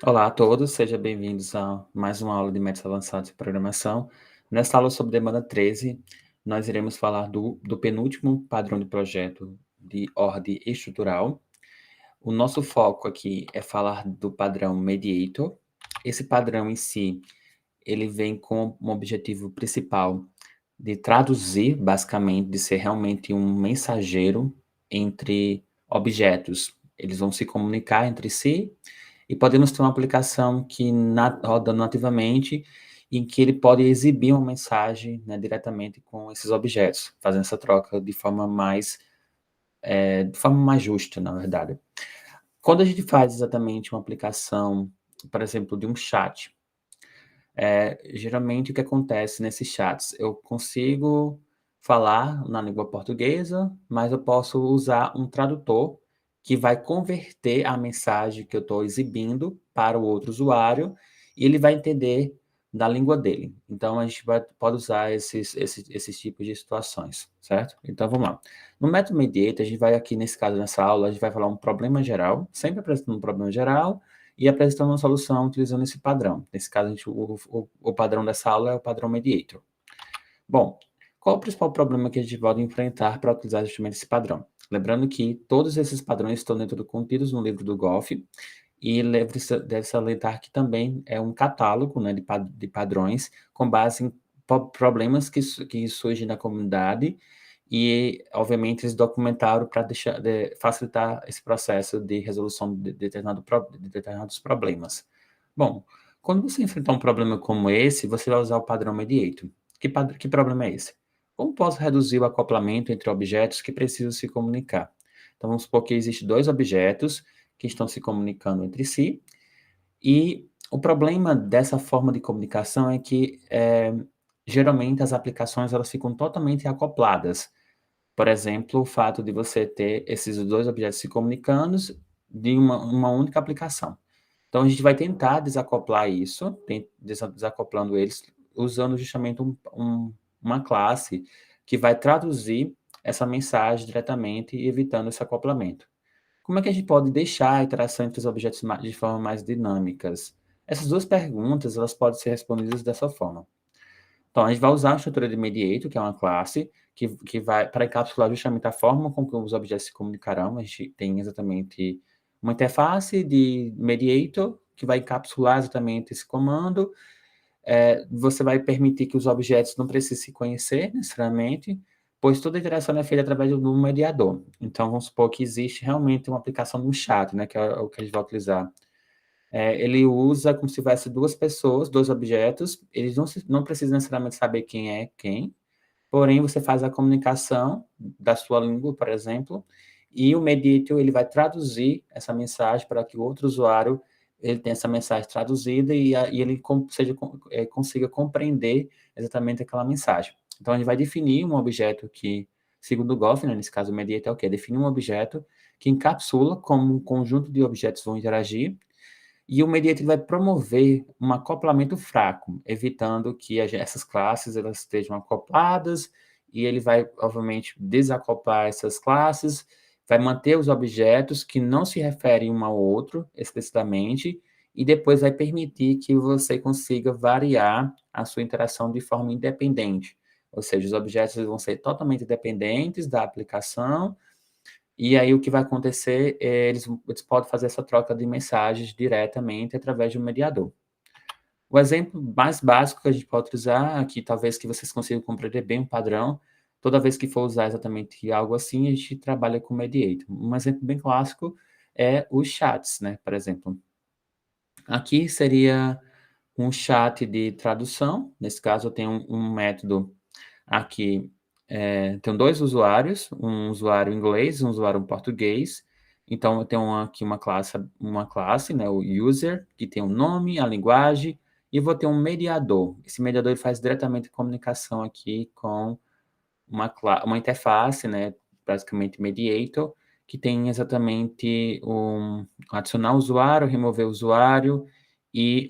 Olá a todos, sejam bem-vindos a mais uma aula de métodos avançados de programação. Nesta aula sobre demanda 13, nós iremos falar do penúltimo padrão de projeto de ordem estrutural. O nosso foco aqui é falar do padrão Mediator. Esse padrão em si, ele vem com um objetivo principal de traduzir, basicamente, de ser realmente um mensageiro entre objetos. Eles vão se comunicar entre si e podemos ter uma aplicação que roda nativamente, em que ele pode exibir uma mensagem, né, diretamente com esses objetos, fazendo essa troca de forma mais justa, na verdade. Quando a gente faz exatamente uma aplicação, por exemplo, de um chat, geralmente o que acontece nesses chats? Eu consigo falar na língua portuguesa, mas eu posso usar um tradutor que vai converter a mensagem que eu estou exibindo para o outro usuário e ele vai entender da língua dele. Então, a gente pode usar esses tipos de situações, certo? Então, vamos lá. No método Mediator, a gente vai aqui, nesse caso, nessa aula, a gente vai falar um problema geral, sempre apresentando um problema geral, e apresentando uma solução utilizando esse padrão. Nesse caso, o padrão dessa aula é o padrão Mediator. Bom, qual o principal problema que a gente pode enfrentar para utilizar justamente esse padrão? Lembrando que todos esses padrões estão dentro do contidos no livro do Goff, e deve salientar que também é um catálogo, né, de padrões com base em problemas que surgem na comunidade e, obviamente, eles documentaram para facilitar esse processo de resolução de determinados problemas. Bom, quando você enfrentar um problema como esse, você vai usar o padrão Mediator. Que problema é esse? Como posso reduzir o acoplamento entre objetos que precisam se comunicar? Então, vamos supor que existem dois objetos que estão se comunicando entre si, e o problema dessa forma de comunicação é que, geralmente, as aplicações elas ficam totalmente acopladas. Por exemplo, o fato de você ter esses dois objetos se comunicando de uma única aplicação. Então, a gente vai tentar desacoplar isso, desacoplando eles, usando justamente uma classe que vai traduzir essa mensagem diretamente e evitando esse acoplamento. Como é que a gente pode deixar a interação entre os objetos de forma mais dinâmicas? Essas duas perguntas, elas podem ser respondidas dessa forma. Então, a gente vai usar a estrutura de mediator, que é uma classe, que vai para encapsular justamente a forma com que os objetos se comunicarão. A gente tem exatamente uma interface de mediator, que vai encapsular exatamente esse comando. Você vai permitir que os objetos não precisem se conhecer necessariamente, pois toda interação é feita através de um mediador. Então, vamos supor que existe realmente uma aplicação de um chat, né, que é o que a gente vai utilizar. Ele usa como se tivesse duas pessoas, dois objetos, eles não precisam necessariamente saber quem é quem, porém você faz a comunicação da sua língua, por exemplo, e o mediator ele vai traduzir essa mensagem para que o outro usuário ele tenha essa mensagem traduzida e ele consiga compreender exatamente aquela mensagem. Então, a gente vai definir um objeto que, segundo o Goff, né, nesse caso o mediator é o quê? Definir um objeto que encapsula como um conjunto de objetos vão interagir, e o mediator vai promover um acoplamento fraco, evitando que essas classes elas estejam acopladas, e ele vai, obviamente, desacoplar essas classes, vai manter os objetos que não se referem um ao outro explicitamente, e depois vai permitir que você consiga variar a sua interação de forma independente. Ou seja, os objetos vão ser totalmente dependentes da aplicação, e aí o que vai acontecer é eles podem fazer essa troca de mensagens diretamente através de um mediador. O exemplo mais básico que a gente pode utilizar, aqui talvez que vocês consigam compreender bem o padrão, toda vez que for usar exatamente algo assim, a gente trabalha com mediator. Um exemplo bem clássico é os chats, né, por exemplo. Aqui seria um chat de tradução, nesse caso eu tenho um método aqui, tenho dois usuários, um usuário inglês e um usuário português. Então, eu tenho aqui uma classe, né, o user, que tem o nome, a linguagem, e vou ter um mediador. Esse mediador ele faz diretamente comunicação aqui com uma interface, né, basicamente mediator, que tem exatamente adicionar usuário, remover usuário e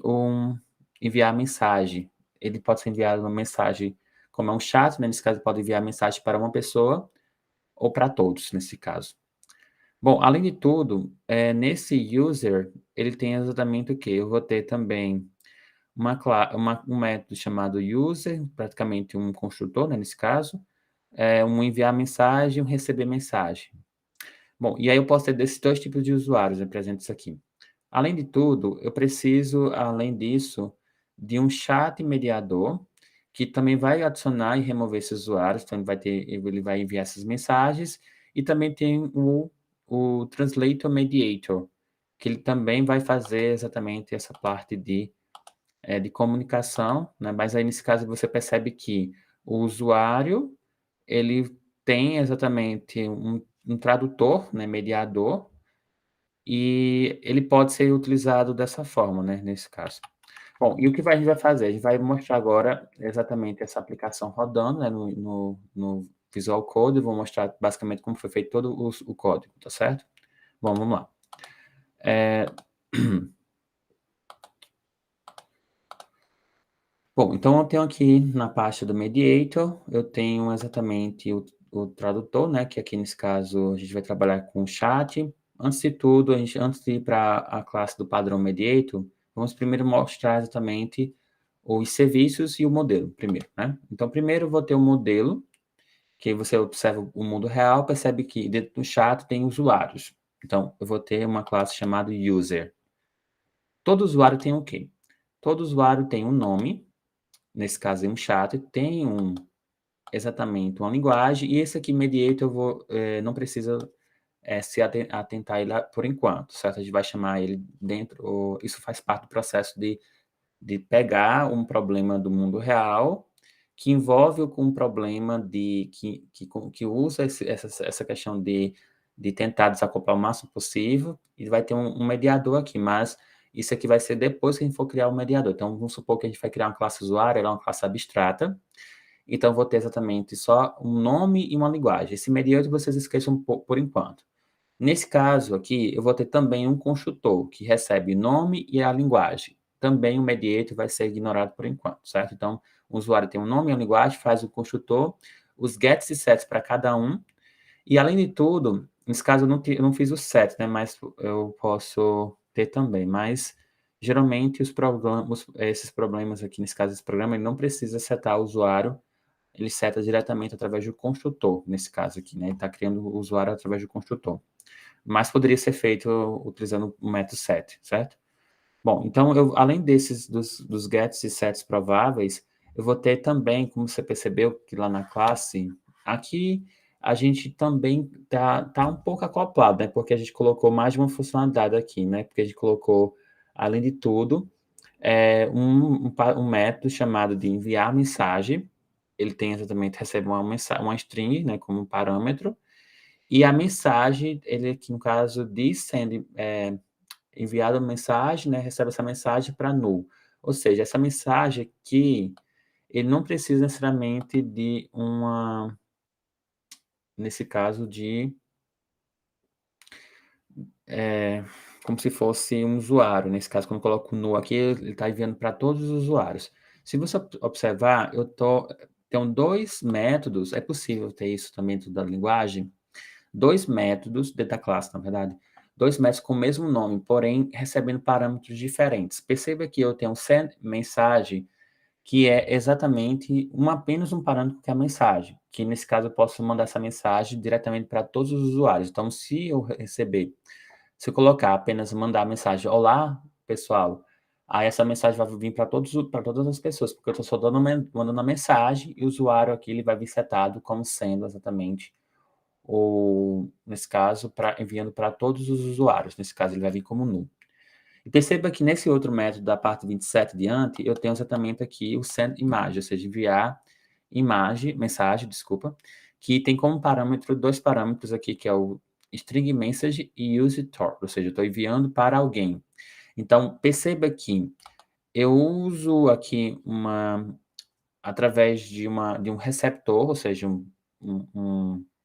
enviar mensagem. Ele pode ser enviado uma mensagem, como é um chat, né, nesse caso pode enviar mensagem para uma pessoa ou para todos, nesse caso. Bom, além de tudo, nesse user, ele tem exatamente o quê? Eu vou ter também um método chamado user, praticamente um construtor, né, nesse caso, um enviar mensagem e um receber mensagem. Bom, e aí eu posso ter desses 2 tipos de usuários, né, presentes aqui. Além de tudo, eu preciso, além disso, de um chat mediador, que também vai adicionar e remover esses usuários, então ele vai enviar essas mensagens, e também tem o Translator Mediator, que ele também vai fazer exatamente essa parte de comunicação, né, mas aí nesse caso você percebe que o usuário, ele tem exatamente um tradutor, né, mediador, e ele pode ser utilizado dessa forma, né, nesse caso. Bom, e o que a gente vai fazer? A gente vai mostrar agora exatamente essa aplicação rodando, né, no Visual Code. Eu vou mostrar basicamente como foi feito todo o código, tá certo? Bom, vamos lá. Bom, então eu tenho aqui na pasta do Mediator, eu tenho exatamente o tradutor, né, que aqui nesse caso a gente vai trabalhar com o chat. Antes de tudo, antes de ir para a classe do padrão Mediator, vamos primeiro mostrar exatamente os serviços e o modelo, primeiro, né? Então, primeiro eu vou ter o modelo, que você observa o mundo real, percebe que dentro do chat tem usuários. Então, eu vou ter uma classe chamada User. Todo usuário tem o quê? Todo usuário tem um nome, nesse caso é um chat, tem exatamente uma linguagem, e esse aqui, mediator, não precisa se atentar a ele por enquanto, certo? A gente vai chamar ele dentro, isso faz parte do processo de pegar um problema do mundo real, que envolve com um problema que usa essa questão de tentar desacoplar o máximo possível, e vai ter um mediador aqui, mas isso aqui vai ser depois que a gente for criar o mediador. Então, vamos supor que a gente vai criar uma classe usuário, ela é uma classe abstrata, então eu vou ter exatamente só um nome e uma linguagem. Esse mediator vocês esqueçam por enquanto. Nesse caso aqui, eu vou ter também um construtor que recebe nome e a linguagem. Também o mediator vai ser ignorado por enquanto, certo? Então, o usuário tem um nome e uma linguagem, faz o construtor, os gets e sets para cada um. E além de tudo, nesse caso eu não fiz o set, né? Mas eu posso ter também. Mas geralmente esses problemas aqui, nesse caso, esse programa, ele não precisa setar o usuário, ele seta diretamente através do construtor, nesse caso aqui, né? Ele está criando o usuário através do construtor, mas poderia ser feito utilizando o método set, certo? Bom, então, além dos gets e sets prováveis, eu vou ter também, como você percebeu que lá na classe, aqui a gente também tá um pouco acoplado, né? Porque a gente colocou mais de uma funcionalidade aqui, né? Porque a gente colocou, além de tudo, um método chamado de enviar mensagem. Ele tem exatamente, recebe uma string, né, como parâmetro, e a mensagem, ele aqui no caso diz sendo enviada uma mensagem, né, recebe essa mensagem para null. Ou seja, essa mensagem aqui, ele não precisa necessariamente nesse caso é, como se fosse um usuário. Nesse caso, quando eu coloco null aqui, ele está enviando para todos os usuários. Se você observar, tenho 2 métodos, é possível ter isso também dentro da linguagem, 2 métodos dentro da classe, na verdade, 2 métodos com o mesmo nome, porém recebendo parâmetros diferentes. Perceba que eu tenho um send mensagem, que é exatamente apenas um parâmetro que é a mensagem, que nesse caso eu posso mandar essa mensagem diretamente para todos os usuários. Então, se eu colocar apenas mandar a mensagem, olá, pessoal, aí essa mensagem vai vir para todas as pessoas, porque eu estou só mandando a mensagem, e o usuário aqui ele vai vir setado como sendo exatamente ou, nesse caso, enviando para todos os usuários. Nesse caso, ele vai vir como null. E perceba que nesse outro método, da parte 27 diante, eu tenho exatamente aqui o send image, ou seja, enviar mensagem, desculpa, que tem como parâmetro 2 parâmetros aqui, que é o string message e use to, ou seja, eu estou enviando para alguém. Então, perceba que eu uso aqui através de um receptor, ou seja,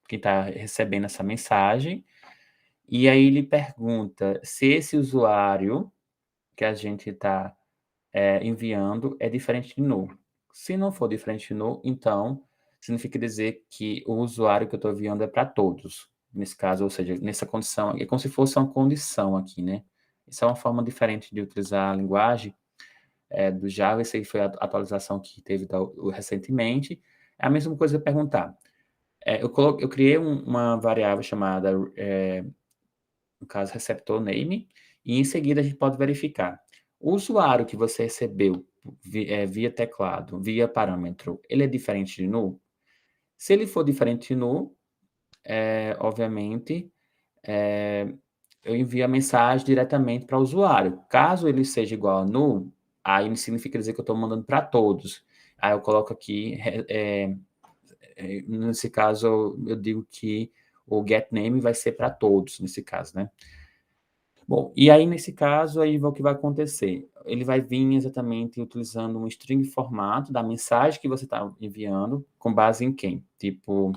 quem está recebendo essa mensagem, e aí ele pergunta se esse usuário que a gente está enviando é diferente de null. Se não for diferente de null, então significa dizer que o usuário que eu estou enviando é para todos. Nesse caso, ou seja, nessa condição, é como se fosse uma condição aqui, né? Isso é uma forma diferente de utilizar a linguagem do Java. Essa aí foi a atualização que teve recentemente. É a mesma coisa perguntar. Eu criei uma variável chamada, no caso, receptor name, e em seguida a gente pode verificar. O usuário que você recebeu via teclado, via parâmetro, ele é diferente de null? Se ele for diferente de null, obviamente, é, eu envio a mensagem diretamente para o usuário. Caso ele seja igual a null, aí significa dizer que eu estou mandando para todos. Aí eu coloco aqui, nesse caso, eu digo que o getName vai ser para todos, nesse caso, né? Bom, e aí nesse caso, aí o que vai acontecer? Ele vai vir exatamente utilizando um string formato da mensagem que você está enviando, com base em quem? Tipo,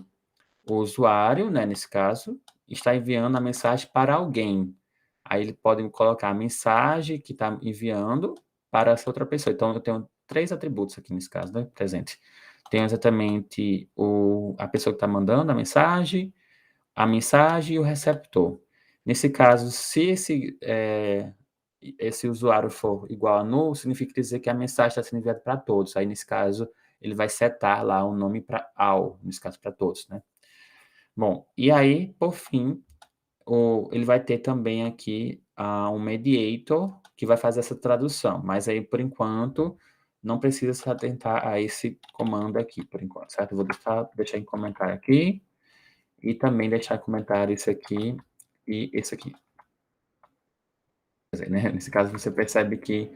o usuário, né, nesse caso, está enviando a mensagem para alguém. Aí ele pode colocar a mensagem que está enviando para essa outra pessoa. Então, eu tenho três atributos aqui nesse caso, né, presente. Tenho exatamente a pessoa que está mandando a mensagem e o receptor. Nesse caso, se esse usuário for igual a null, significa dizer que a mensagem está sendo enviada para todos. Aí, nesse caso, ele vai setar lá o nome para all, nesse caso, para todos, né? Bom, e aí, por fim, ele vai ter também aqui um mediator que vai fazer essa tradução, mas aí, por enquanto, não precisa se atentar a esse comando aqui, por enquanto, certo? Eu vou deixar em comentário aqui e também deixar em comentário esse aqui e esse aqui. Quer dizer, né? Nesse caso, você percebe que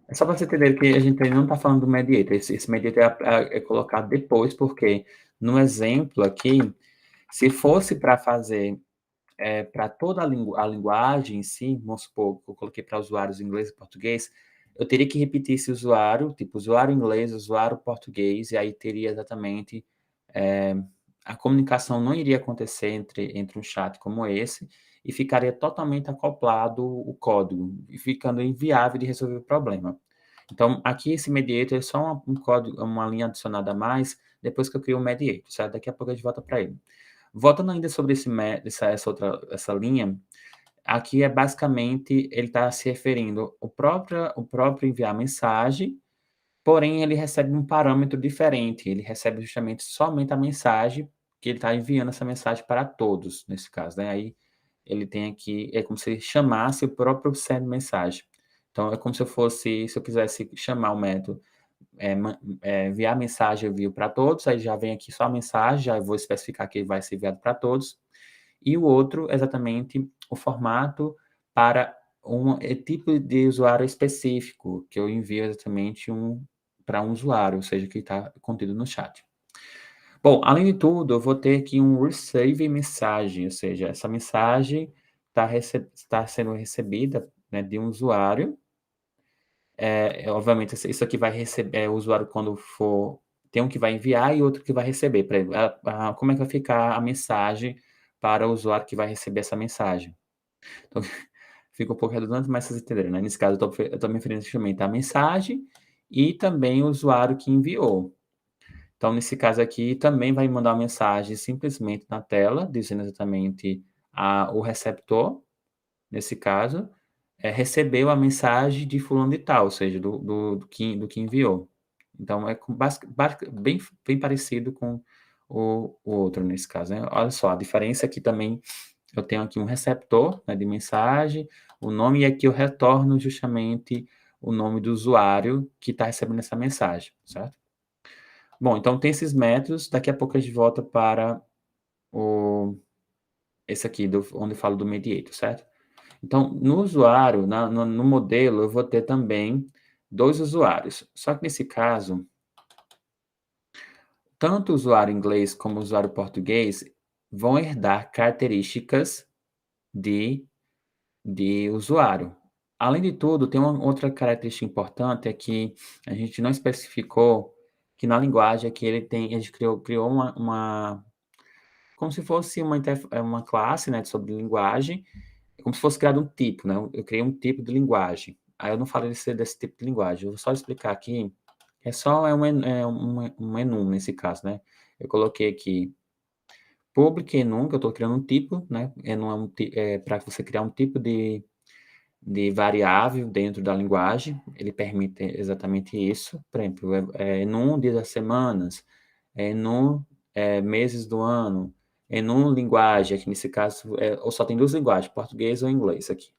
é só para você entender que a gente não está falando do mediator. Esse mediator é colocado depois, porque no exemplo aqui, se fosse para fazer para toda a linguagem em si, vamos supor que eu coloquei para usuários inglês e português, eu teria que repetir esse usuário, tipo usuário inglês, usuário português, e aí teria exatamente é, a comunicação não iria acontecer entre um chat como esse e ficaria totalmente acoplado o código, e ficando inviável de resolver o problema. Então, aqui esse mediator é só um código, uma linha adicionada a mais, depois que eu crio o mediator, certo? Daqui a pouco a gente volta para ele. Voltando ainda sobre essa linha, aqui é basicamente ele está se referindo o próprio enviar mensagem, porém ele recebe um parâmetro diferente. Ele recebe justamente somente a mensagem que ele está enviando essa mensagem para todos, nesse caso, né? Aí ele tem aqui, é como se ele chamasse o próprio send mensagem. Então é como se eu quisesse chamar o método enviar mensagem, eu envio para todos, aí já vem aqui só a mensagem, já vou especificar que vai ser enviado para todos. E o outro, exatamente, o formato para um tipo de usuário específico, que eu envio exatamente para um usuário, ou seja, que está contido no chat. Bom, além de tudo, eu vou ter aqui um receive mensagem, ou seja, essa mensagem está sendo recebida, né, de um usuário. Obviamente, isso aqui vai receber, o usuário quando for, tem um que vai enviar e outro que vai receber. Para ele. Como é que vai ficar a mensagem para o usuário que vai receber essa mensagem? Então, fica um pouco redundante, mas vocês entenderam, né? Nesse caso, eu estou me referindo justamente à mensagem e também o usuário que enviou. Então, nesse caso aqui, também vai mandar uma mensagem simplesmente na tela, dizendo exatamente o receptor, nesse caso, recebeu a mensagem de fulano de tal, ou seja, do que enviou. Então, é bem parecido com o outro nesse caso, né? Olha só, a diferença aqui também, eu tenho aqui um receptor, né, de mensagem, o nome, e aqui eu retorno justamente o nome do usuário que está recebendo essa mensagem, certo? Bom, então tem esses métodos, daqui a pouco a gente volta para esse aqui, onde eu falo do mediator, certo? Então, no usuário, no modelo, eu vou ter também dois usuários. Só que nesse caso, tanto o usuário inglês como o usuário português vão herdar características de usuário. Além de tudo, tem uma outra característica importante, é que a gente não especificou que na linguagem aqui a gente criou como se fosse uma classe, né, sobre linguagem, como se fosse criado um tipo, né? Eu criei um tipo de linguagem. Aí eu não falei desse tipo de linguagem. Eu vou só explicar aqui. Um enum nesse caso, né? Eu coloquei aqui public enum, que eu estou criando um tipo, né? Enum é para você criar um tipo de variável dentro da linguagem, ele permite exatamente isso. Por exemplo, num dia das semanas, num meses do ano, num linguagem, aqui nesse caso, ou só tem duas linguagens, português ou inglês aqui.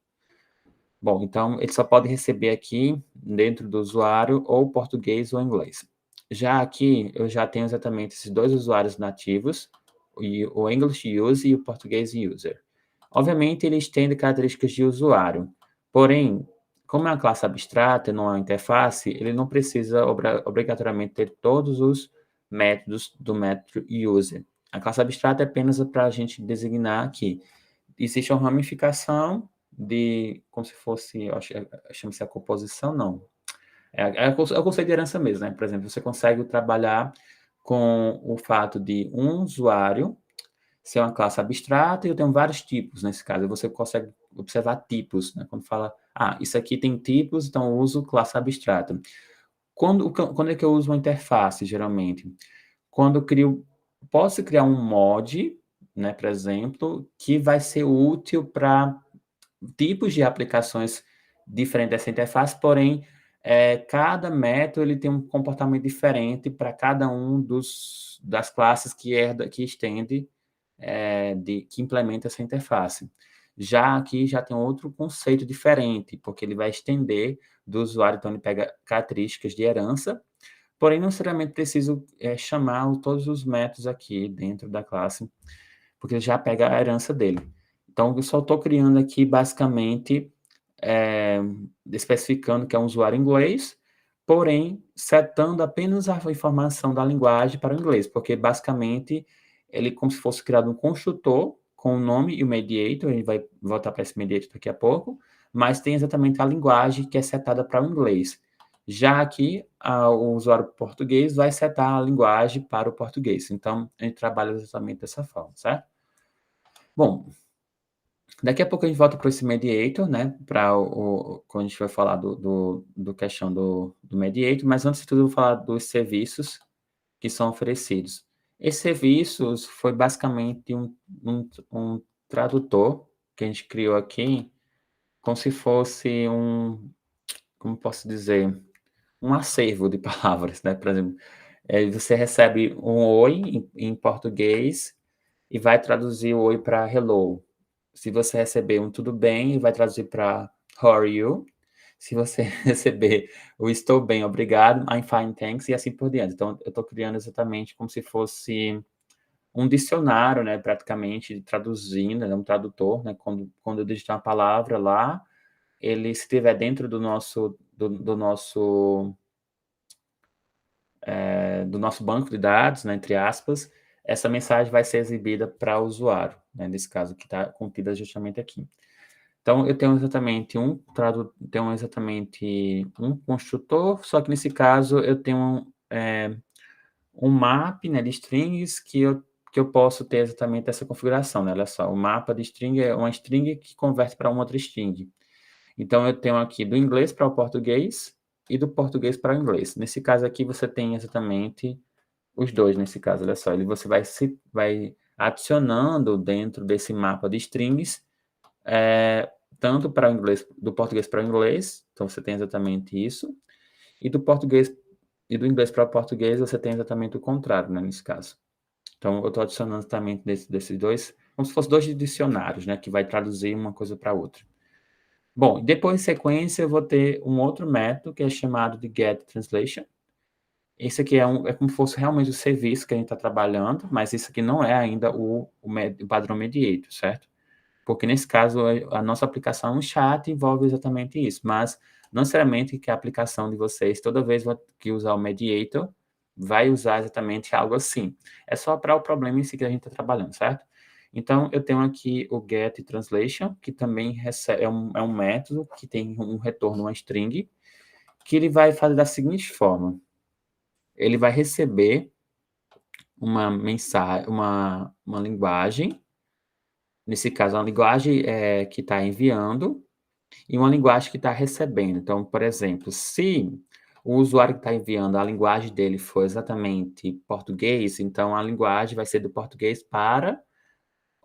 Bom, então ele só pode receber aqui, dentro do usuário, ou português ou inglês. Já aqui, eu já tenho exatamente esses dois usuários nativos, o English User e o Português User. Obviamente, eles têm características de usuário, porém, como é uma classe abstrata e não é uma interface, ele não precisa obrigatoriamente ter todos os métodos do método User. A classe abstrata é apenas para a gente designar que existe uma ramificação como se fosse, chama-se a composição, não. É o conceito de herança mesmo, né? Por exemplo, você consegue trabalhar com o fato de um usuário ser uma classe abstrata e eu tenho vários tipos nesse caso. Você consegue observar tipos, né? Quando fala, isso aqui tem tipos, então eu uso classe abstrata. Quando é que eu uso uma interface, geralmente? Quando eu posso criar um mod, né, por exemplo, que vai ser útil para tipos de aplicações diferentes dessa interface, porém, cada método ele tem um comportamento diferente para cada um das classes que estende, que implementa essa interface. Já aqui já tem outro conceito diferente, porque ele vai estender do usuário, então ele pega características de herança, porém não necessariamente preciso chamar todos os métodos aqui dentro da classe, porque ele já pega a herança dele. Então, eu só estou criando aqui, basicamente, é, especificando que é um usuário inglês, porém, setando apenas a informação da linguagem para o inglês, porque, basicamente, ele como se fosse criado um construtor com o nome e o mediator, ele vai voltar para esse mediator daqui a pouco, mas tem exatamente a linguagem que é setada para o inglês. Já aqui, o usuário português vai setar a linguagem para o português. Então, a gente trabalha exatamente dessa forma, certo? Bom, daqui a pouco a gente volta para esse mediator, né? Quando a gente vai falar do questão do mediator, mas antes de tudo, eu vou falar dos serviços que são oferecidos. Esses serviços foi basicamente um tradutor que a gente criou aqui, como se fosse como posso dizer, um acervo de palavras, né? Por exemplo, você recebe um oi em português e vai traduzir o oi para hello. Se você receber um tudo bem, vai traduzir para how are you? Se você receber o estou bem, obrigado, I'm fine, thanks, e assim por diante. Então, eu estou criando exatamente como se fosse um dicionário, né, praticamente, traduzindo, né, um tradutor, né, quando eu digitar uma palavra lá, ele, se estiver dentro do nosso banco de dados, né, entre aspas, essa mensagem vai ser exibida para o usuário, né, nesse caso que está contida justamente aqui. Então, eu tenho exatamente um construtor, só que nesse caso eu tenho um map, né, de strings que eu posso ter exatamente essa configuração, né? Olha só, o mapa de string é uma string que converte para uma outra string. Então, eu tenho aqui do inglês para o português e do português para o inglês. Nesse caso aqui, você tem exatamente os dois, nesse caso, olha só. Você vai adicionando dentro desse mapa de strings, tanto para o inglês, do português para o inglês, então você tem exatamente isso, e do inglês para o português você tem exatamente o contrário, né, nesse caso. Então, eu estou adicionando exatamente desses dois, como se fossem dois dicionários, né, que vai traduzir uma coisa para outra. Bom, depois, em sequência, eu vou ter um outro método que é chamado de getTranslation. Esse aqui é como se fosse realmente o serviço que a gente está trabalhando, mas isso aqui não é ainda o padrão mediator, certo? Porque nesse caso, a nossa aplicação é um chat envolve exatamente isso, mas não necessariamente que a aplicação de vocês, toda vez que usar o mediator, vai usar exatamente algo assim. É só para o problema em si que a gente está trabalhando, certo? Então, eu tenho aqui o getTranslation, que também é um método que tem um retorno, uma string, que ele vai fazer da seguinte forma. Ele vai receber uma mensagem, uma linguagem, nesse caso, uma linguagem que está enviando e uma linguagem que está recebendo. Então, por exemplo, se o usuário que está enviando, a linguagem dele for exatamente português, então a linguagem vai ser do português para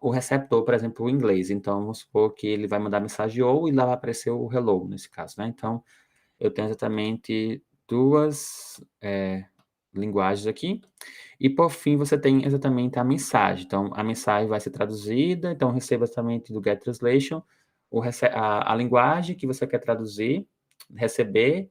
o receptor, por exemplo, o inglês. Então, vamos supor que ele vai mandar mensagem ou e lá vai aparecer o hello, nesse caso, né? Então, eu tenho exatamente duas linguagens aqui. E, por fim, você tem exatamente a mensagem. Então, a mensagem vai ser traduzida, então receba exatamente do Get Translation a linguagem que você quer traduzir, receber,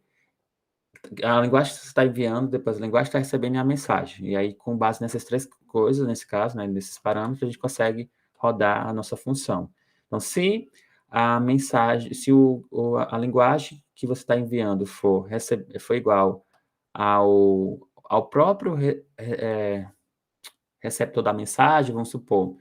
a linguagem que você está enviando, depois a linguagem que está recebendo e a mensagem. E aí, com base nessas três coisas, nesse caso, né, nesses parâmetros, a gente consegue rodar a nossa função. Então, se a mensagem, se a linguagem que você está enviando for igual ao próprio receptor da mensagem, vamos supor,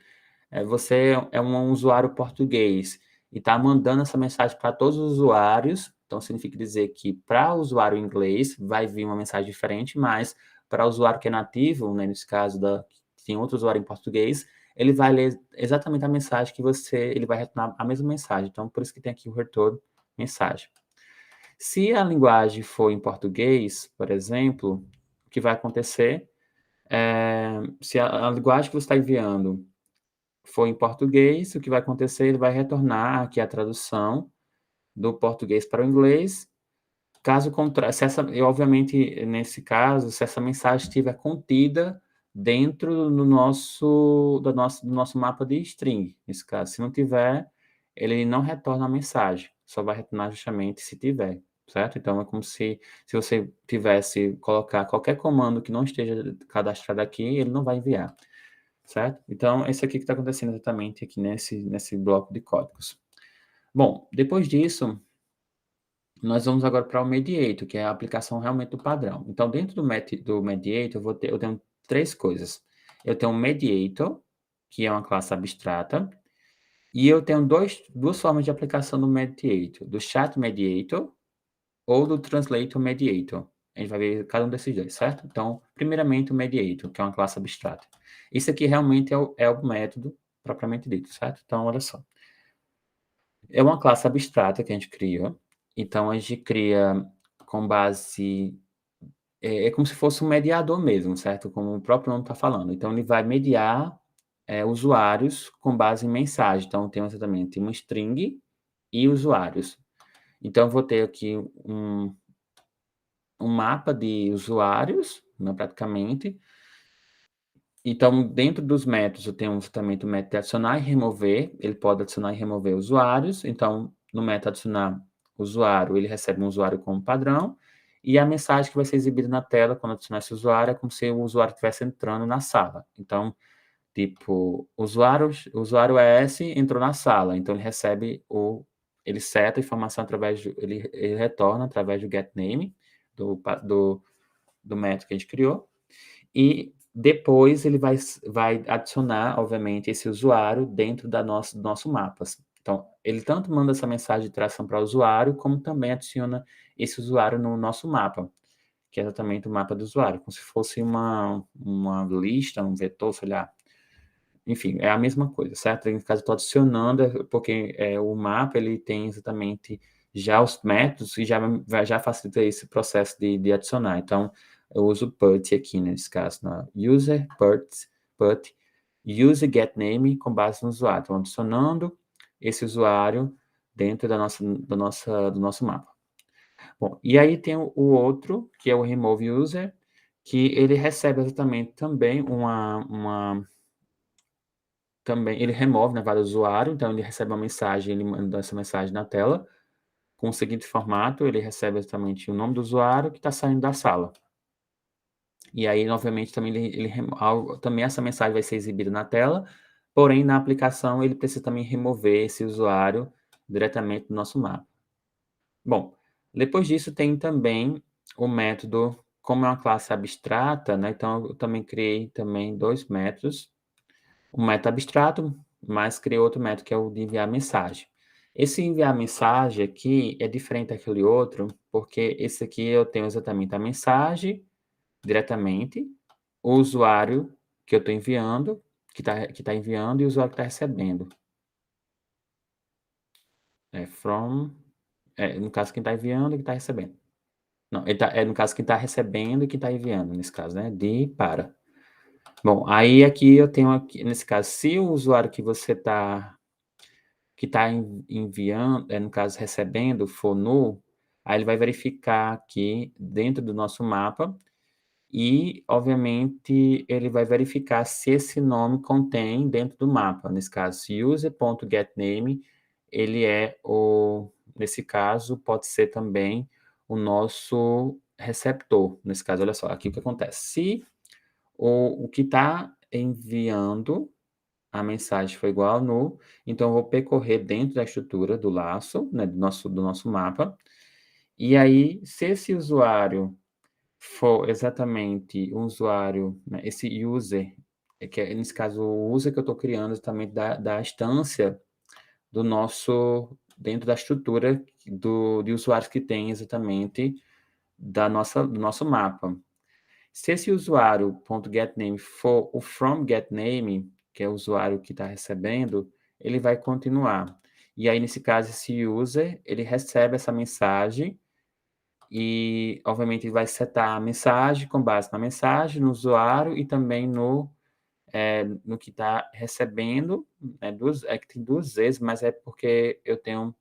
você é um usuário português e está mandando essa mensagem para todos os usuários, então significa dizer que para o usuário inglês vai vir uma mensagem diferente, mas para o usuário que é nativo, né, nesse caso que tem outro usuário em português, ele vai ler exatamente a mensagem ele vai retornar a mesma mensagem. Então, por isso que tem aqui o retorno mensagem. Se a linguagem for em português, por exemplo, o que vai acontecer se a linguagem que você está enviando for em português, o que vai acontecer, ele vai retornar aqui a tradução do português para o inglês. Caso contrário, e obviamente, nesse caso, se essa mensagem estiver contida dentro do nosso mapa de string, nesse caso. Se não tiver, ele não retorna a mensagem, só vai retornar justamente se tiver, certo? Então, é como se você tivesse colocar qualquer comando que não esteja cadastrado aqui, ele não vai enviar, certo? Então, é isso aqui que está acontecendo exatamente aqui nesse bloco de códigos. Bom, depois disso, nós vamos agora para o Mediator, que é a aplicação realmente do padrão. Então, dentro do Mediator, eu tenho três coisas. Eu tenho um Mediator, que é uma classe abstrata, e eu tenho duas formas de aplicação do Mediator, do Chat Mediator ou do Translator Mediator. A gente vai ver cada um desses dois, certo? Então, primeiramente, o Mediator, que é uma classe abstrata. Isso aqui realmente é o método propriamente dito, certo? Então, olha só. É uma classe abstrata que a gente cria. Então, a gente cria com base. É como se fosse um mediador mesmo, certo? Como o próprio nome está falando. Então, ele vai mediar usuários com base em mensagem. Então, tem exatamente uma string e usuários. Então, eu vou ter aqui um mapa de usuários, né, praticamente. Então, dentro dos métodos, eu tenho também o método de adicionar e remover. Ele pode adicionar e remover usuários. Então, no método adicionar usuário, ele recebe um usuário como padrão. E a mensagem que vai ser exibida na tela quando adicionar esse usuário é como se o usuário estivesse entrando na sala. Então, tipo, usuário S entrou na sala. Então, ele recebe ele seta a informação ele retorna através do getName, do método que a gente criou. E depois ele vai adicionar, obviamente, esse usuário dentro do nosso mapa. Então, ele tanto manda essa mensagem de interação para o usuário, como também adiciona esse usuário no nosso mapa, que é exatamente o mapa do usuário, como se fosse uma lista, um vetor, sei lá. Enfim, é a mesma coisa, certo? No caso, eu estou adicionando, porque o mapa ele tem exatamente já os métodos e já facilita esse processo de adicionar. Então, eu uso put aqui nesse caso, na user put use getName com base no usuário. Então, adicionando esse usuário dentro do nosso mapa. Bom, e aí tem o outro, que é o remove user, que ele recebe exatamente também também ele remove, né, vários usuários, então ele recebe uma mensagem, ele manda essa mensagem na tela, com o seguinte formato, ele recebe exatamente o nome do usuário que está saindo da sala. E aí, novamente, também, também essa mensagem vai ser exibida na tela, porém, na aplicação, ele precisa também remover esse usuário diretamente do nosso mapa. Bom, depois disso tem também o método, como é uma classe abstrata, né, então eu também criei também dois métodos, um método abstrato, mas criei outro método que é o de enviar mensagem. Esse enviar mensagem aqui é diferente daquele outro, porque esse aqui eu tenho exatamente a mensagem diretamente, o usuário que eu estou enviando, que tá enviando, e o usuário que está recebendo. No caso, quem está enviando e quem está recebendo. Não, no caso, quem está recebendo e quem está enviando, nesse caso, né? De para. Bom, aí aqui eu tenho aqui, nesse caso, se o usuário que está enviando, no caso, recebendo, for null, aí ele vai verificar aqui dentro do nosso mapa e, obviamente, ele vai verificar se esse nome contém dentro do mapa. Nesse caso, se user.getName, ele é nesse caso, pode ser também o nosso receptor. Nesse caso, olha só, aqui o que acontece. Se o que está enviando a mensagem foi igual a null, então eu vou percorrer dentro da estrutura do laço, né, do nosso mapa, e aí, se esse usuário for exatamente um usuário, né, esse user, que é, nesse caso, o user que eu estou criando exatamente da instância do nosso, dentro da estrutura de usuários que tem exatamente do nosso mapa. Se esse usuário.getName for o from_getName, que é o usuário que está recebendo, ele vai continuar. E aí, nesse caso, esse user, ele recebe essa mensagem e, obviamente, ele vai setar a mensagem com base na mensagem, no usuário e também no que está recebendo. É que tem duas vezes, mas é porque eu tenho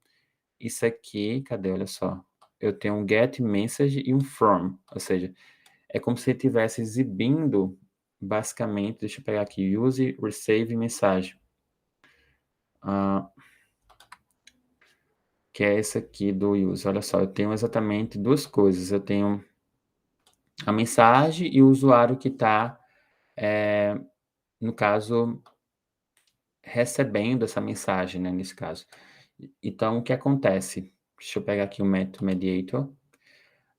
isso aqui, cadê? Olha só. Eu tenho um get message e um from, ou seja, é como se ele estivesse exibindo, basicamente, deixa eu pegar aqui, use receive mensagem, ah, que é esse aqui do use. Olha só, eu tenho exatamente duas coisas. Eu tenho a mensagem e o usuário que está, no caso, recebendo essa mensagem, né, nesse caso. Então, o que acontece? Deixa eu pegar aqui o método mediator.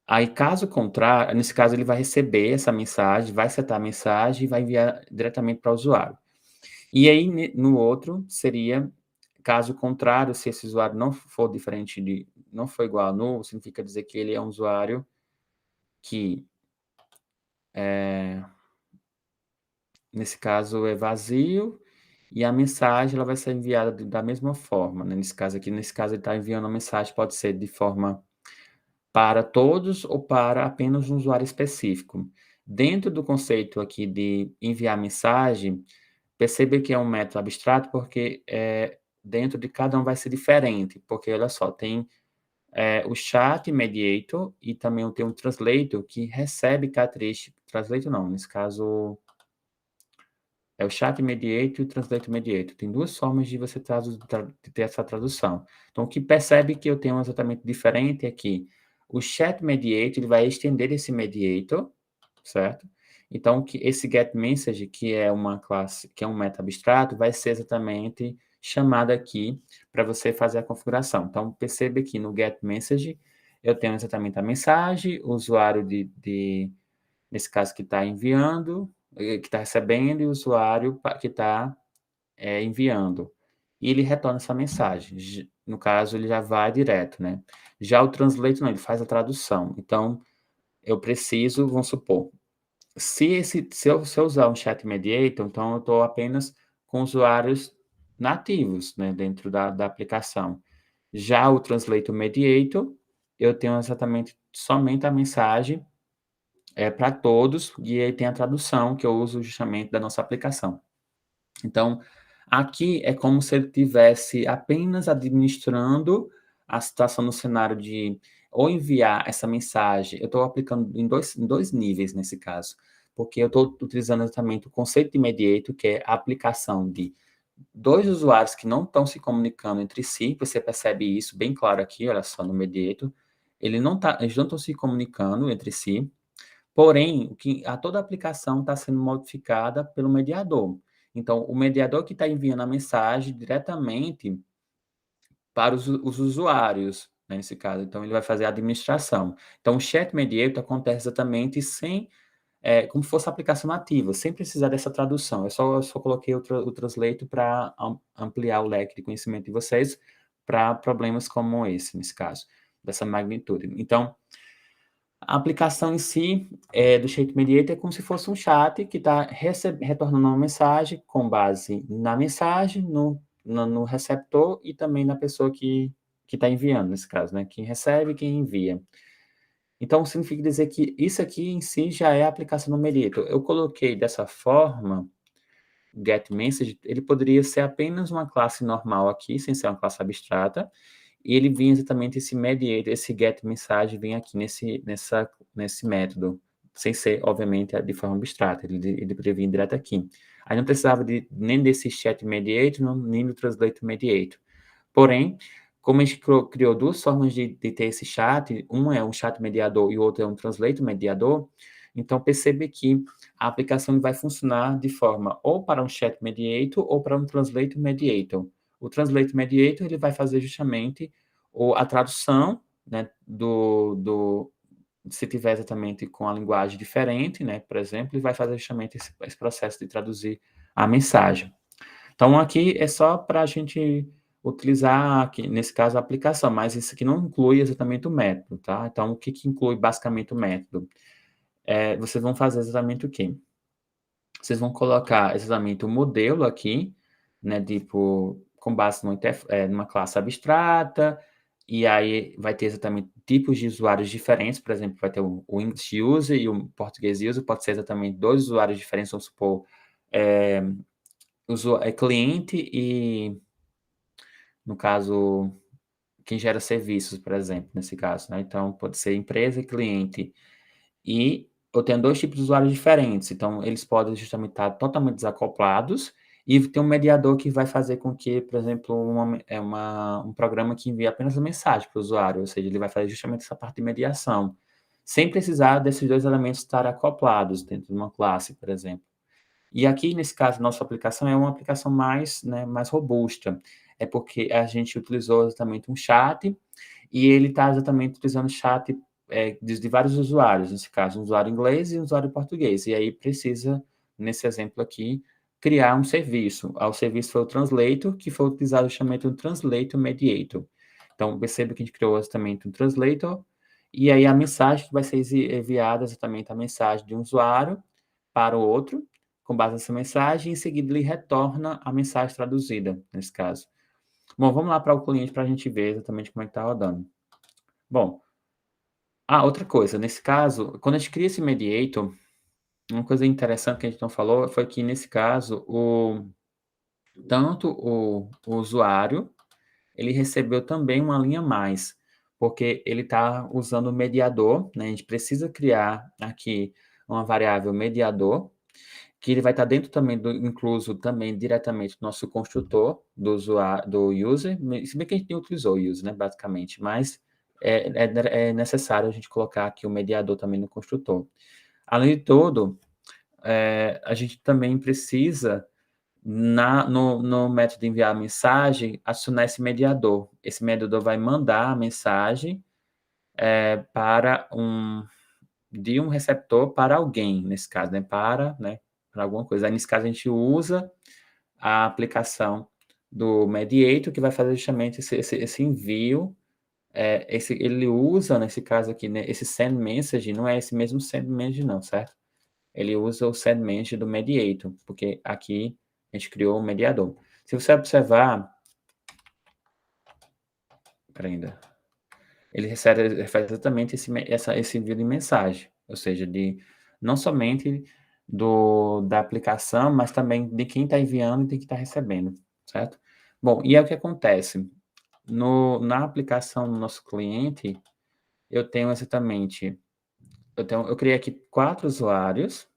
Aí, caso contrário, nesse caso, ele vai receber essa mensagem, vai setar a mensagem e vai enviar diretamente para o usuário. E aí, no outro, seria, caso contrário, se esse usuário não for não for igual a null, significa dizer que ele é um usuário que, nesse caso, é vazio, e a mensagem ela vai ser enviada da mesma forma, né? Nesse caso, ele está enviando a mensagem, pode ser de forma para todos ou para apenas um usuário específico. Dentro do conceito aqui de enviar mensagem, perceba que é um método abstrato porque dentro de cada um vai ser diferente, porque olha só, tem o chat mediator e também tem um translator que recebe características, translator não, nesse caso é o chat mediator e o translator mediator. Tem duas formas de você de ter essa tradução. Então, o que percebe que eu tenho um exatamente diferente é que o chat mediator ele vai estender esse mediator, certo? Então, que esse getMessage, que é uma classe, que é um meta abstrato, vai ser exatamente chamado aqui para você fazer a configuração. Então, perceba que no getMessage eu tenho exatamente a mensagem, o usuário nesse caso, que está enviando, que está recebendo, e o usuário que está enviando. E ele retorna essa mensagem. No caso, ele já vai direto, né? Já o translate, não, ele faz a tradução. Então, eu preciso, vamos supor, se eu usar um chat mediator, então eu estou apenas com usuários nativos, né, dentro da aplicação. Já o translator mediator, eu tenho exatamente somente a mensagem para todos, e aí tem a tradução que eu uso justamente da nossa aplicação. Então, aqui é como se ele tivesse apenas administrando a situação no cenário de ou enviar essa mensagem. Eu estou aplicando em dois níveis nesse caso, porque eu estou utilizando exatamente o conceito de mediator, que é a aplicação de dois usuários que não estão se comunicando entre si. Você percebe isso bem claro aqui, olha só, no mediator. Eles não estão se comunicando entre si. Porém, toda a aplicação está sendo modificada pelo mediador. Então, o mediador que está enviando a mensagem diretamente para os usuários, né, nesse caso. Então, ele vai fazer a administração. Então, o chat mediator acontece exatamente como se fosse a aplicação nativa, sem precisar dessa tradução. Eu só coloquei o translate para ampliar o leque de conhecimento de vocês para problemas como esse, nesse caso, dessa magnitude. Então, a aplicação em si do Chat Mediator é como se fosse um chat que está retornando uma mensagem com base na mensagem, no receptor e também na pessoa que está enviando, nesse caso, né? Quem recebe e quem envia. Então, significa dizer que isso aqui em si já é a aplicação do Mediator. Eu coloquei dessa forma, getMessage, ele poderia ser apenas uma classe normal aqui, sem ser uma classe abstrata, e ele vinha exatamente esse mediator, esse getMessage vinha aqui nesse método, sem ser, obviamente, de forma abstrata, ele poderia vir direto aqui. Aí não precisava nem desse chat nem do translate mediator. Porém, como a gente criou duas formas de ter esse chat, um é um chat mediador e o outro é um translate mediador, então percebe que a aplicação vai funcionar de forma ou para um chat mediator ou para um translate mediator. O translate mediator ele vai fazer justamente a tradução, né, se tiver exatamente com a linguagem diferente, né, por exemplo, ele vai fazer justamente esse processo de traduzir a mensagem. Então, aqui é só para a gente utilizar, aqui, nesse caso, a aplicação, mas isso aqui não inclui exatamente o método, tá? Então, o que inclui basicamente o método? Vocês vão fazer exatamente o quê? Vocês vão colocar exatamente o modelo aqui, né, tipo, com base numa classe abstrata, e aí vai ter exatamente tipos de usuários diferentes, por exemplo, vai ter o English User e o Português User, pode ser exatamente dois usuários diferentes, vamos supor, é, cliente e, no caso, quem gera serviços, por exemplo, nesse caso, né? Então, pode ser empresa e cliente. E eu tenho dois tipos de usuários diferentes, então eles podem justamente estar totalmente desacoplados e tem um mediador que vai fazer com que, por exemplo, um programa que envia apenas a mensagem para o usuário, ou seja, ele vai fazer justamente essa parte de mediação, sem precisar desses dois elementos estar acoplados dentro de uma classe, por exemplo. E aqui, nesse caso, nossa aplicação é uma aplicação mais, né, mais robusta. É porque a gente utilizou exatamente um chat e ele está exatamente utilizando chat de vários usuários, nesse caso, um usuário inglês e um usuário português. E aí precisa, nesse exemplo aqui, criar um serviço. O serviço foi o Translator, que foi utilizado justamente o Translator Mediator. Então, perceba que a gente criou exatamente um Translator, e aí a mensagem que vai ser enviada exatamente a mensagem de um usuário para o outro, com base nessa mensagem, e em seguida ele retorna a mensagem traduzida, nesse caso. Bom, vamos lá para o cliente para a gente ver exatamente como é que está rodando. Bom, outra coisa, nesse caso, quando a gente cria esse mediator, uma coisa interessante que a gente não falou foi que, nesse caso, tanto o usuário, ele recebeu também uma linha a mais, porque ele está usando o mediador, né? A gente precisa criar aqui uma variável mediador, que ele vai estar dentro também incluso também diretamente do nosso construtor do usuário, do user, se bem que a gente nem utilizou o user, né, basicamente, mas é necessário a gente colocar aqui o mediador também no construtor. Além de tudo, a gente também precisa, no método de enviar a mensagem, acionar esse mediador. Esse mediador vai mandar a mensagem para de um receptor para alguém, nesse caso, né? Para alguma coisa. Aí, nesse caso, a gente usa a aplicação do Mediator, que vai fazer justamente esse envio. Ele usa, nesse caso aqui, né, esse send message, não é esse mesmo send message, não, certo? Ele usa o send message do Mediator, porque aqui a gente criou o mediador. Se você observar, ainda, ele faz exatamente esse envio de mensagem, ou seja, não somente da aplicação, mas também de quem está enviando e de quem está recebendo, certo? Bom, e é o que acontece. Na aplicação do nosso cliente, eu tenho exatamente, eu criei aqui 4 usuários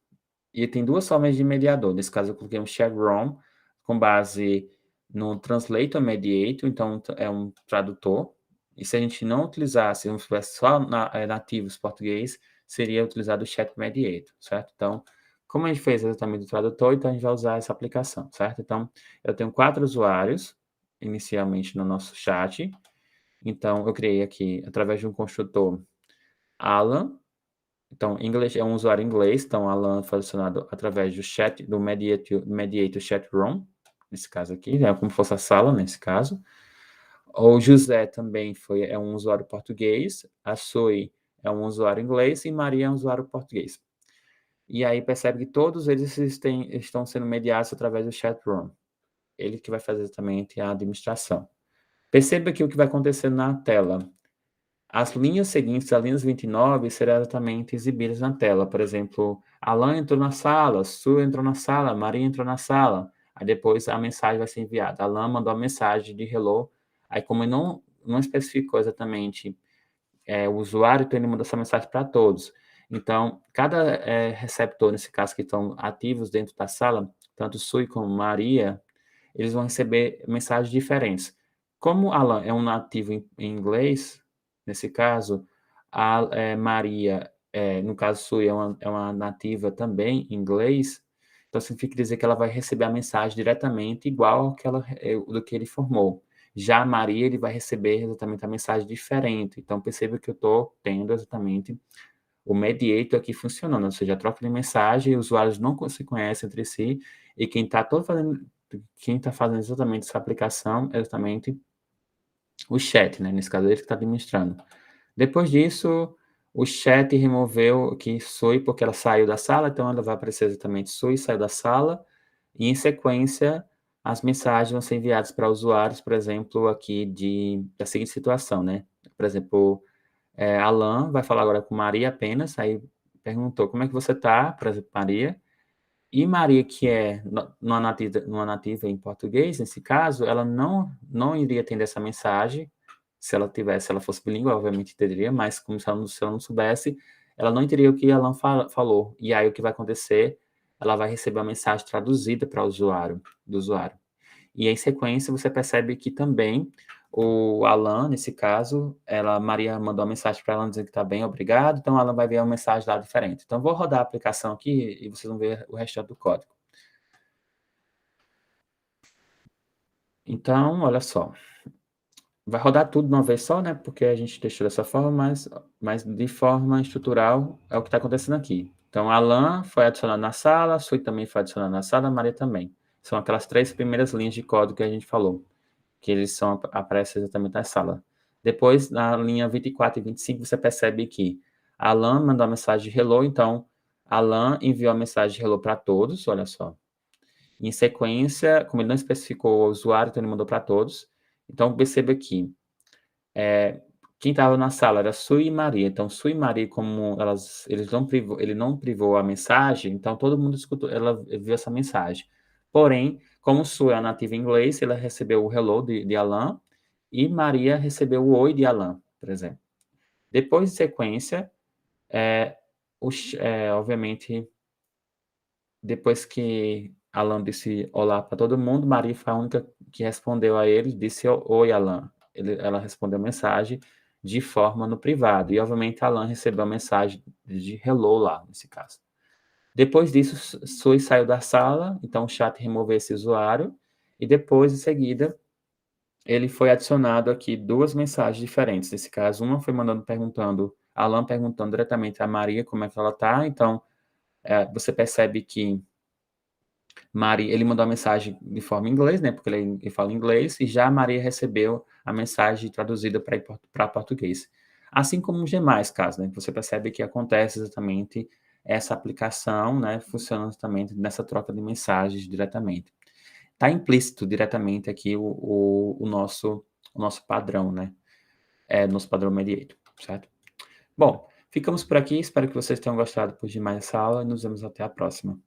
e tem 2 formas de mediador. Nesse caso, eu coloquei um chevron com base no translator mediator, então é um tradutor. E se a gente não utilizasse, se não tivesse só nativos português, seria utilizado o chat mediator, certo? Então, como a gente fez exatamente o tradutor, então a gente vai usar essa aplicação, certo? Então, eu tenho 4 usuários inicialmente no nosso chat. Então, eu criei aqui, através de um construtor, Alan. Então, English é um usuário inglês, então Alan foi adicionado através do chat, do mediator chat room, nesse caso aqui, é como se fosse a sala, nesse caso. O José também é um usuário português, a Sui é um usuário inglês e Maria é um usuário português. E aí percebe que todos eles estão sendo mediados através do chat room. Ele que vai fazer exatamente a administração. Perceba que o que vai acontecer na tela As linhas seguintes, as linhas 29, serão exatamente exibidas na tela. Por exemplo, Alan entrou na sala, Su entrou na sala, Maria entrou na sala. Aí depois a mensagem vai ser enviada. Alan mandou a mensagem de hello. Aí como ele não especificou exatamente o usuário, então ele manda essa mensagem para todos. Então, cada receptor, nesse caso, que estão ativos dentro da sala, tanto Sui como Maria, eles vão receber mensagens diferentes. Como Alan é um nativo em inglês, nesse caso, Maria, no caso Sui, é uma nativa também em inglês, então significa dizer que ela vai receber a mensagem diretamente igual do que ele formou. Já a Maria, ele vai receber exatamente a mensagem diferente. Então, perceba que eu estou tendo exatamente o mediator aqui funcionando, ou seja, a troca de mensagem, os usuários não se conhecem entre si, e quem está fazendo exatamente essa aplicação é exatamente o chat, né? Nesse caso, ele que está administrando. Depois disso, o chat removeu que Sui, porque ela saiu da sala, então ela vai aparecer exatamente Sui saiu da sala, e em sequência, as mensagens vão ser enviadas para usuários, por exemplo, aqui da seguinte situação, né? Por exemplo, Alan vai falar agora com Maria apenas, aí perguntou como é que você está, por exemplo, Maria, e Maria, que é numa nativa em português, nesse caso, ela não iria entender essa mensagem, se ela fosse bilíngue, obviamente entenderia, mas como se ela não soubesse, ela não entenderia o que Alan falou. E aí o que vai acontecer? Ela vai receber a mensagem traduzida para o usuário, do usuário. E em sequência você percebe que também o Alan, nesse caso, Maria mandou uma mensagem para Alan dizendo que está bem, obrigado, então Alan vai ver uma mensagem lá diferente. Então vou rodar a aplicação aqui e vocês vão ver o restante do código. Então, olha só, vai rodar tudo de uma vez só, né? Porque a gente deixou dessa forma, mas de forma estrutural é o que está acontecendo aqui. Então, Alan foi adicionado na sala, Sui também foi adicionado na sala, Maria também. São aquelas 3 primeiras linhas de código que a gente falou, que aparecem exatamente na sala. Depois, na linha 24 e 25, você percebe que Alan mandou a mensagem de hello, então Alan enviou a mensagem de hello para todos, olha só. Em sequência, como ele não especificou o usuário, então ele mandou para todos. Então, perceba que quem estava na sala era Su e Maria. Então, Su e Maria, ele não privou a mensagem, então todo mundo escutou, ela viu essa mensagem. Porém, como Su é a nativa em inglês, ela recebeu o hello de Alan e Maria recebeu o oi de Alan, por exemplo. Depois, de sequência, é, obviamente, depois que Alan disse olá para todo mundo, Maria foi a única que respondeu a ele, disse oi, Alan. Ela respondeu a mensagem de forma no privado. E, obviamente, Alan recebeu a mensagem de hello lá, nesse caso. Depois disso, Sui saiu da sala, então o chat removeu esse usuário. E depois, em seguida, ele foi adicionado aqui 2 mensagens diferentes. Nesse caso, uma foi Alan perguntando diretamente a Maria como é que ela está. Então, você percebe que Maria, ele mandou a mensagem de forma em inglês, né? Porque ele fala inglês, e já a Maria recebeu a mensagem traduzida para português. Assim como os demais casos, né? Você percebe que acontece exatamente essa aplicação, né? Funciona exatamente nessa troca de mensagens diretamente. Está implícito diretamente aqui o nosso padrão, né? Nosso padrão mediator, certo? Bom, ficamos por aqui. Espero que vocês tenham gostado por de mais essa aula e nos vemos até a próxima.